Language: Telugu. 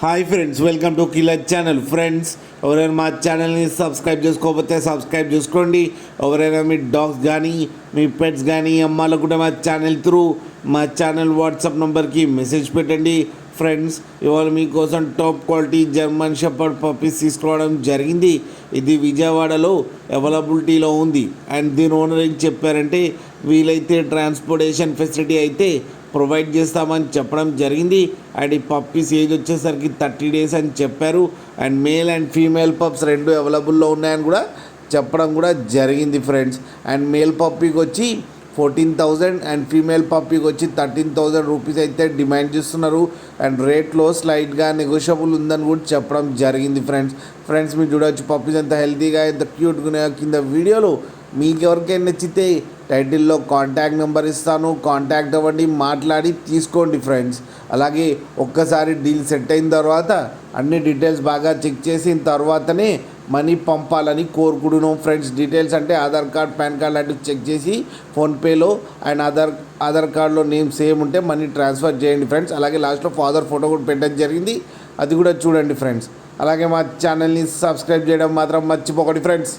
Hi friends, welcome to killer channel. Friends, ఎవరైనా మా ఛానల్ని సబ్స్క్రైబ్ చేసుకోకపోతే సబ్స్క్రైబ్ చేసుకోండి. ఎవరైనా మీ డాగ్స్ కానీ మీ పెట్స్ కానీ అమ్మాలనుకుంటే మా ఛానల్ త్రూ మా ఛానల్ వాట్సాప్ నెంబర్కి మెసేజ్ పెట్టండి. ఫ్రెండ్స్, ఇవాళ మీకోసం top quality German shepherd puppies తీసుకురావడం జరిగింది. ఇది విజయవాడలో అవైలబిలిటీలో ఉంది. అండ్ దీని ఓనర్ ఏం చెప్పారంటే, వీలైతే ట్రాన్స్పోర్టేషన్ ఫెసిలిటీ అయితే ప్రొవైడ్ చేస్తామని చెప్పడం జరిగింది. అండ్ ఈ పప్పీస్ ఏజ్ వచ్చేసరికి 30 days అని చెప్పారు. And male and female pups రెండు అవైలబుల్లో ఉన్నాయని కూడా చెప్పడం కూడా జరిగింది ఫ్రెండ్స్. అండ్ మేల్ పప్పీకి వచ్చి 14,000 అండ్ ఫీమేల్ పప్పీకి వచ్చి 13,000 రూపీస్ అయితే డిమాండ్ చేస్తున్నారు. అండ్ రేట్లో స్లైట్గా నెగోషియబుల్ ఉందని కూడా చెప్పడం జరిగింది ఫ్రెండ్స్ మీరు చూడవచ్చు పప్పీస్ ఎంత హెల్తీగా ఎంత క్యూట్గా ఉన్నాయో. కింద వీడియోలో మీకు ఎవరికైనా నచ్చితే టైటిల్లో కాంటాక్ట్ నెంబర్ ఇస్తాను, కాంటాక్ట్ అవ్వండి, మాట్లాడి తీసుకోండి ఫ్రెండ్స్. అలాగే ఒక్కసారి డీల్ సెట్ అయిన తర్వాత అన్ని డీటెయిల్స్ బాగా చెక్ చేసిన తర్వాతనే మనీ పంపాలని కోరుకుంటున్నాం ఫ్రెండ్స్. డీటెయిల్స్ అంటే ఆధార్ కార్డ్, పాన్ కార్డ్ లాంటివి చెక్ చేసి ఫోన్పేలో అండ్ ఆధార్ కార్డులో నేమ్ సేమ్ ఉంటే మనీ ట్రాన్స్ఫర్ చేయండి ఫ్రెండ్స్. అలాగే లాస్ట్లో ఫాదర్ ఫోటో కూడా పెట్టడం జరిగింది, అది కూడా చూడండి ఫ్రెండ్స్. అలాగే మా ఛానల్ని సబ్స్క్రైబ్ చేయడం మాత్రం మర్చిపోకండి ఫ్రెండ్స్.